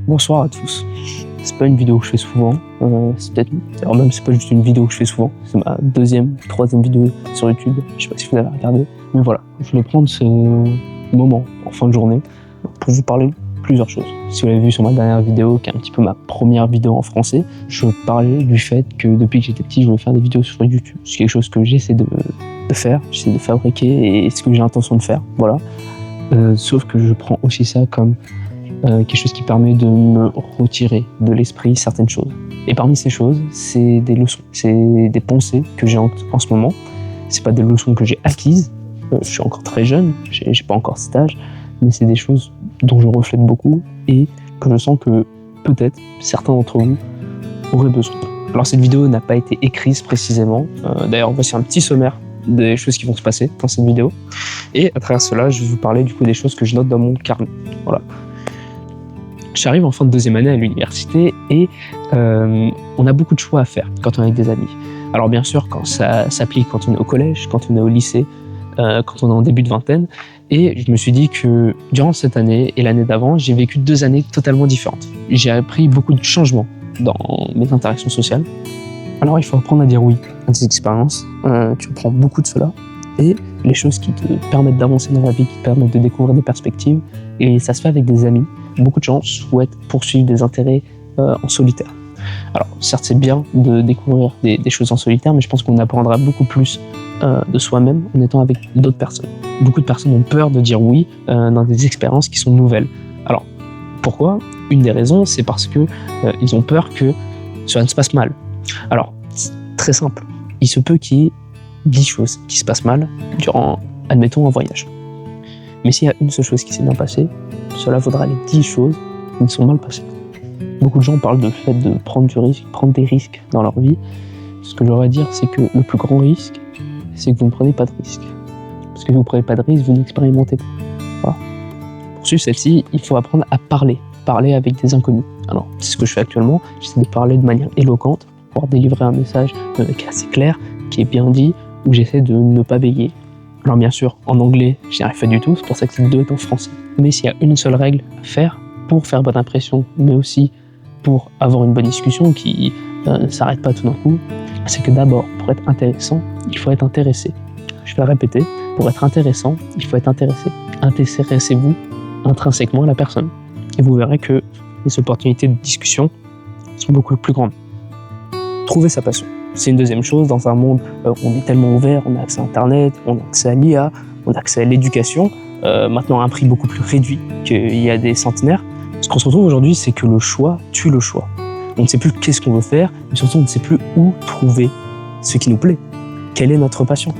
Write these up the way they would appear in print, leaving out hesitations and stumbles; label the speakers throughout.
Speaker 1: Bonsoir à tous. C'est pas une vidéo que je fais souvent, c'est pas juste une vidéo que je fais souvent, c'est ma troisième vidéo sur YouTube, je sais pas si vous avez regardé, mais voilà, je voulais prendre ce moment en fin de journée pour vous parler de plusieurs choses. Si vous l'avez vu sur ma dernière vidéo, qui est un petit peu ma première vidéo en français, je parlais du fait que depuis que j'étais petit, je voulais faire des vidéos sur YouTube. C'est quelque chose que j'essaie de faire, j'essaie de fabriquer et ce que j'ai l'intention de faire, voilà. Sauf que je prends aussi ça comme quelque chose qui permet de me retirer de l'esprit certaines choses. Et parmi ces choses, c'est des leçons, c'est des pensées que j'ai en ce moment. C'est pas des leçons que j'ai acquises, je suis encore très jeune, j'ai pas encore cet âge, mais c'est des choses dont je reflète beaucoup et que je sens que peut-être certains d'entre vous auraient besoin. Alors cette vidéo n'a pas été écrite précisément, d'ailleurs voici un petit sommaire des choses qui vont se passer dans cette vidéo. Et à travers cela, je vais vous parler du coup des choses que je note dans mon carnet. Voilà. J'arrive en fin de deuxième année à l'université et on a beaucoup de choix à faire quand on est avec des amis. Alors bien sûr, quand ça s'applique quand on est au collège, quand on est au lycée, quand on est en début de vingtaine. Et je me suis dit que durant cette année et l'année d'avant, j'ai vécu 2 années totalement différentes. J'ai appris beaucoup de changements dans mes interactions sociales. Alors il faut apprendre à dire oui à des expériences, tu apprends beaucoup de cela, et les choses qui te permettent d'avancer dans la vie, qui te permettent de découvrir des perspectives, et ça se fait avec des amis. Beaucoup de gens souhaitent poursuivre des intérêts en solitaire. Alors certes c'est bien de découvrir des choses en solitaire, mais je pense qu'on apprendra beaucoup plus de soi-même en étant avec d'autres personnes. Beaucoup de personnes ont peur de dire oui dans des expériences qui sont nouvelles. Alors pourquoi ? Une des raisons, c'est parce que ils ont peur que cela ne se passe mal. Alors, très simple, il se peut qu'il y ait 10 choses qui se passent mal durant, admettons, un voyage. Mais s'il y a une seule chose qui s'est bien passée, cela vaudra les 10 choses qui ne sont mal passées. Beaucoup de gens parlent du fait de prendre des risques dans leur vie. Ce que j'aurais à dire, c'est que le plus grand risque, c'est que vous ne prenez pas de risque. Parce que si vous ne prenez pas de risque, vous n'expérimentez pas. Voilà. Pour suivre celle-ci, il faut apprendre à parler avec des inconnus. Alors, c'est ce que je fais actuellement, j'essaie de parler de manière éloquente, pour délivrer un message qui est assez clair, qui est bien dit, où j'essaie de ne pas bégayer. Alors bien sûr, en anglais, je n'y arrive pas du tout, c'est pour ça que cette vidéo est en français. Mais s'il y a une seule règle à faire pour faire bonne impression, mais aussi pour avoir une bonne discussion qui ne s'arrête pas tout d'un coup, c'est que d'abord, pour être intéressant, il faut être intéressé. Je vais le répéter, pour être intéressant, il faut être intéressé. Intéressez-vous intrinsèquement à la personne. Et vous verrez que les opportunités de discussion sont beaucoup plus grandes. Trouver sa passion. C'est une deuxième chose, dans un monde où on est tellement ouvert, on a accès à Internet, on a accès à l'IA, on a accès à l'éducation, maintenant à un prix beaucoup plus réduit qu'il y a des centenaires. Ce qu'on se retrouve aujourd'hui, c'est que le choix tue le choix. On ne sait plus qu'est-ce qu'on veut faire, mais surtout on ne sait plus où trouver ce qui nous plaît. Quelle est notre passion ?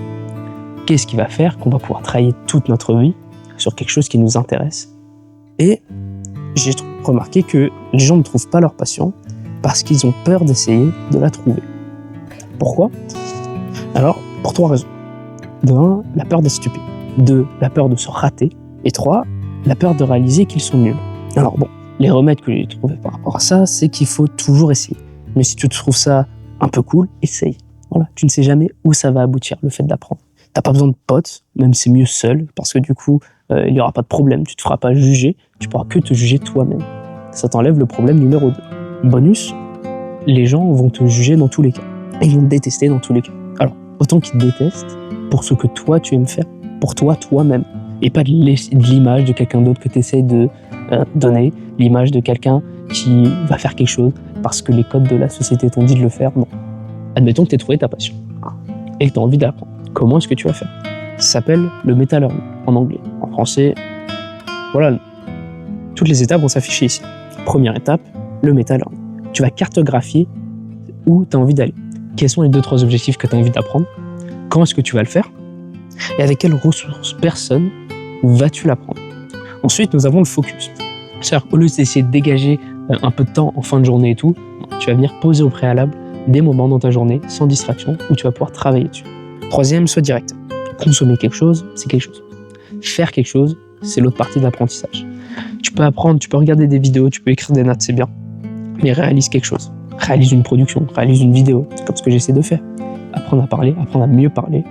Speaker 1: Qu'est-ce qui va faire qu'on va pouvoir travailler toute notre vie sur quelque chose qui nous intéresse ? Et j'ai remarqué que les gens ne trouvent pas leur passion parce qu'ils ont peur d'essayer de la trouver. Pourquoi ? Alors, pour 3 raisons. De 1, la peur d'être stupide. 2, la peur de se rater. Et 3, la peur de réaliser qu'ils sont nuls. Alors bon, les remèdes que j'ai trouvés par rapport à ça, c'est qu'il faut toujours essayer. Mais si tu trouves ça un peu cool, essaye. Voilà, tu ne sais jamais où ça va aboutir, le fait d'apprendre. T'as pas besoin de potes, même c'est mieux seul, parce que du coup, il n'y aura pas de problème, tu te feras pas juger, tu pourras que te juger toi-même. Ça t'enlève le problème numéro 2. Bonus, les gens vont te juger dans tous les cas. Ils vont te détester dans tous les cas. Alors, autant qu'ils te détestent pour ce que toi tu aimes faire, pour toi-même. Et pas de l'image de quelqu'un d'autre que tu essaies de donner, l'image de quelqu'un qui va faire quelque chose parce que les codes de la société t'ont dit de le faire. Non. Admettons que tu aies trouvé ta passion et que tu as envie d'apprendre. Comment est-ce que tu vas faire ? Ça s'appelle le meta-learning en anglais. En français, voilà, toutes les étapes vont s'afficher ici. Première étape, le meta-learning. Tu vas cartographier où tu as envie d'aller. Quels sont les 2-3 objectifs que tu as envie d'apprendre ? Quand est-ce que tu vas le faire ? Et avec quelles ressources, personnes vas-tu l'apprendre ? Ensuite, nous avons le focus. C'est-à-dire qu'au lieu d'essayer de dégager un peu de temps en fin de journée et tout, tu vas venir poser au préalable des moments dans ta journée sans distraction où tu vas pouvoir travailler dessus. Troisième, sois direct. Consommer quelque chose, c'est quelque chose. Faire quelque chose, c'est l'autre partie de l'apprentissage. Tu peux apprendre, tu peux regarder des vidéos, tu peux écrire des notes, c'est bien. Mais réalise quelque chose. Réalise une production, réalise une vidéo. C'est comme ce que j'essaie de faire. Apprendre à parler, apprendre à mieux parler.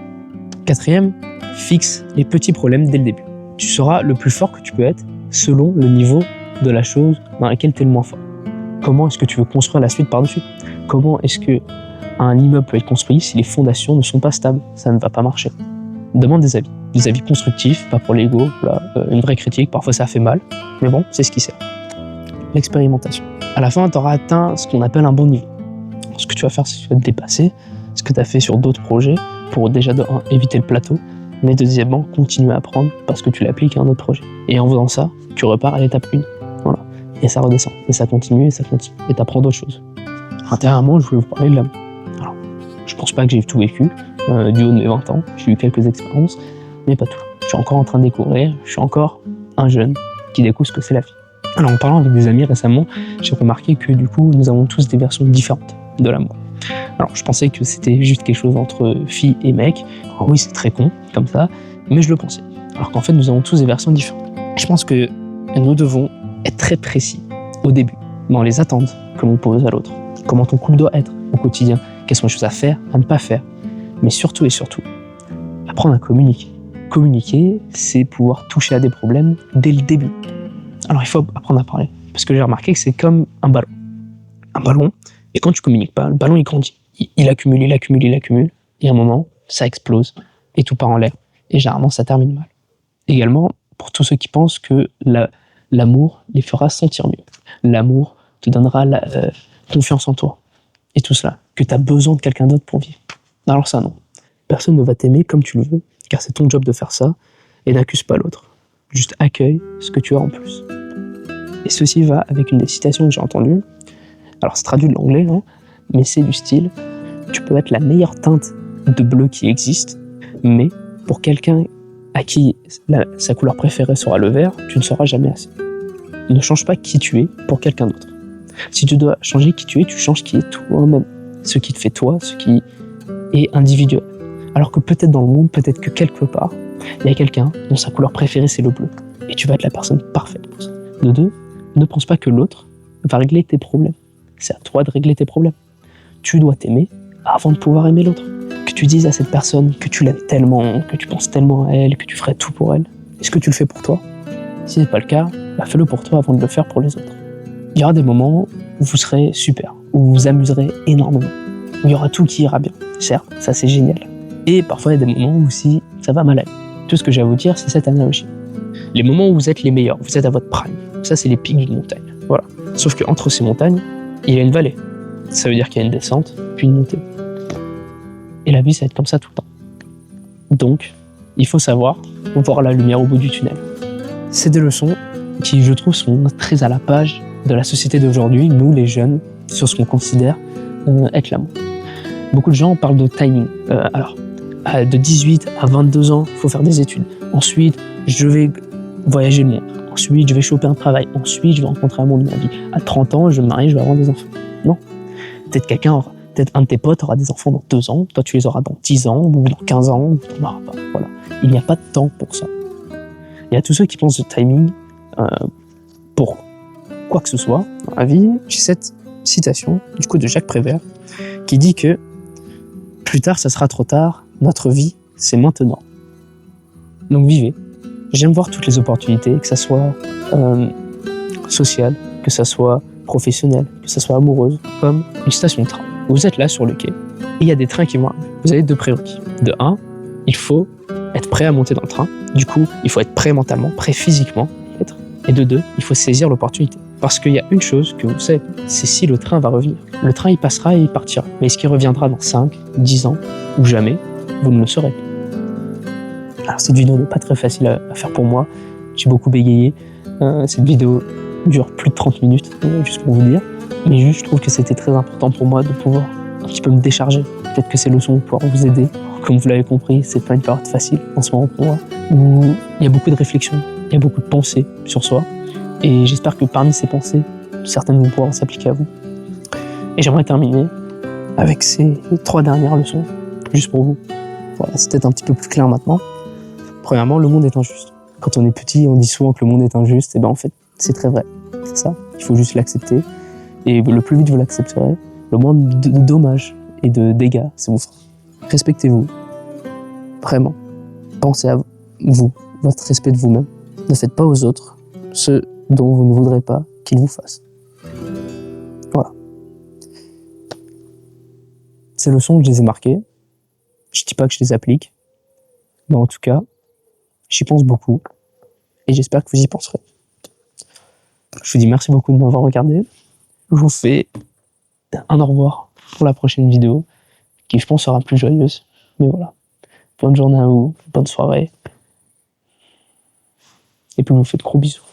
Speaker 1: Quatrième, fixe les petits problèmes dès le début. Tu seras le plus fort que tu peux être selon le niveau de la chose dans laquelle tu es le moins fort. Comment est-ce que tu veux construire la suite par-dessus? Comment est-ce qu'un immeuble peut être construit si les fondations ne sont pas stables? Ça ne va pas marcher. Demande des avis constructifs, pas pour l'ego, voilà, une vraie critique, parfois ça fait mal, mais bon, c'est ce qui sert. L'expérimentation. À la fin, tu auras atteint ce qu'on appelle un bon niveau. Ce que tu vas faire, c'est que tu vas te dépasser, ce que tu as fait sur d'autres projets, pour déjà de un, éviter le plateau, mais deuxièmement, continuer à apprendre parce que tu l'appliques à un autre projet. Et en faisant ça, tu repars à l'étape 1. Voilà. Et ça redescend, et ça continue, et tu apprends d'autres choses. Intérieurement, je voulais vous parler de l'amour. Alors, je pense pas que j'ai tout vécu, du haut de mes 20 ans, j'ai eu quelques expériences, mais pas tout. Je suis encore en train de découvrir, je suis encore un jeune qui découvre ce que c'est la vie. Alors en parlant avec des amis récemment, j'ai remarqué que du coup, nous avons tous des versions différentes de l'amour. Alors je pensais que c'était juste quelque chose entre filles et mecs. Alors oui, c'est très con comme ça, mais je le pensais. Alors qu'en fait, nous avons tous des versions différentes. Je pense que nous devons être très précis au début, dans les attentes que l'on pose à l'autre. Comment ton couple doit être au quotidien, quelles sont les choses à faire, à ne pas faire. Mais surtout et surtout, apprendre à communiquer. Communiquer, c'est pouvoir toucher à des problèmes dès le début. Alors il faut apprendre à parler, parce que j'ai remarqué que c'est comme un ballon. Un ballon, et quand tu communiques pas, le ballon il grandit. Il accumule, et à un moment, ça explose, et tout part en l'air. Et généralement, ça termine mal. Également, pour tous ceux qui pensent que l'amour les fera sentir mieux. L'amour te donnera la confiance en toi, et tout cela, que tu as besoin de quelqu'un d'autre pour vivre. Alors ça, non. Personne ne va t'aimer comme tu le veux, car c'est ton job de faire ça, et n'accuse pas l'autre. Juste accueille ce que tu as en plus. Et ceci va avec une des citations que j'ai entendues. Alors c'est traduit de l'anglais, hein, mais c'est du style « Tu peux être la meilleure teinte de bleu qui existe, mais pour quelqu'un à qui sa couleur préférée sera le vert, tu ne seras jamais assez. Ne change pas qui tu es pour quelqu'un d'autre. Si tu dois changer qui tu es, tu changes qui est toi-même. Ce qui te fait toi, ce qui est individuel. Alors que peut-être dans le monde, peut-être que quelque part, il y a quelqu'un dont sa couleur préférée c'est le bleu. Et tu vas être la personne parfaite pour ça. De deux, ne pense pas que l'autre va régler tes problèmes. C'est à toi de régler tes problèmes. Tu dois t'aimer avant de pouvoir aimer l'autre. Que tu dises à cette personne que tu l'aimes tellement, que tu penses tellement à elle, que tu ferais tout pour elle. Est-ce que tu le fais pour toi? Si ce n'est pas le cas, fais-le pour toi avant de le faire pour les autres. Il y aura des moments où vous serez super, où vous vous amuserez énormément, où il y aura tout qui ira bien. Certes, ça c'est génial. Et parfois il y a des moments où si ça va mal aller. Tout ce que j'ai à vous dire, c'est cette analogie. Les moments où vous êtes les meilleurs, vous êtes à votre prime. Ça, c'est les pics d'une montagne. Voilà. Sauf qu'entre ces montagnes, il y a une vallée. Ça veut dire qu'il y a une descente, puis une montée. Et la vie, ça va être comme ça tout le temps. Donc, il faut savoir voir la lumière au bout du tunnel. C'est des leçons qui, je trouve, sont très à la page de la société d'aujourd'hui, nous, les jeunes, sur ce qu'on considère être l'amour. Beaucoup de gens parlent de timing. De 18 à 22 ans, il faut faire des études. Ensuite, je vais voyager le monde. Ensuite, je vais choper un travail. Ensuite, je vais rencontrer l'amour de ma vie. À 30 ans, je vais me marier, je vais avoir des enfants. Non. Peut-être un de tes potes aura des enfants dans 2 ans, toi tu les auras dans 10 ans, ou dans 15 ans, ou tu n'en auras pas. Voilà. Il n'y a pas de temps pour ça. Il y a tous ceux qui pensent de timing pour quoi que ce soit dans la vie. J'ai cette citation du coup de Jacques Prévert qui dit que plus tard ça sera trop tard, notre vie c'est maintenant. Donc vivez. J'aime voir toutes les opportunités, que ça soit sociale, que ça soit professionnelle, que ça soit amoureuse, comme une station de train. Vous êtes là sur le quai, et il y a des trains qui vont arriver. Vous avez 2 prérequis. De 1, il faut être prêt à monter dans le train. Du coup, il faut être prêt mentalement, prêt physiquement. Et de 2, il faut saisir l'opportunité. Parce qu'il y a une chose que vous savez, c'est si le train va revenir. Le train, il passera et il partira. Mais est-ce qu'il reviendra dans 5, 10 ans, ou jamais? Vous ne le saurez pas. Alors cette vidéo n'est pas très facile à faire pour moi. J'ai beaucoup bégayé. Cette vidéo dure plus de 30 minutes, juste pour vous dire. Mais juste, je trouve que c'était très important pour moi de pouvoir un petit peu me décharger. Peut-être que ces leçons vont pouvoir vous aider. Comme vous l'avez compris, c'est pas une période facile en ce moment pour moi, où il y a beaucoup de réflexions, il y a beaucoup de pensées sur soi. Et j'espère que parmi ces pensées, certaines vont pouvoir s'appliquer à vous. Et j'aimerais terminer avec ces 3 dernières leçons, juste pour vous. Voilà, c'est peut-être un petit peu plus clair maintenant. Premièrement, le monde est injuste. Quand on est petit, on dit souvent que le monde est injuste. Et en fait, c'est très vrai. C'est ça. Il faut juste l'accepter. Et le plus vite vous l'accepterez, le moins de dommages et de dégâts ça vous fera. Respectez-vous. Vraiment. Pensez à vous, votre respect de vous-même. Ne faites pas aux autres ce dont vous ne voudrez pas qu'il vous fasse. Voilà. Ces leçons, je les ai marquées. Je dis pas que je les applique, mais en tout cas, j'y pense beaucoup et j'espère que vous y penserez. Je vous dis merci beaucoup de m'avoir regardé. Je vous fais un au revoir pour la prochaine vidéo, qui je pense sera plus joyeuse. Mais voilà. Bonne journée à vous, bonne soirée. Et puis je vous fais de gros bisous.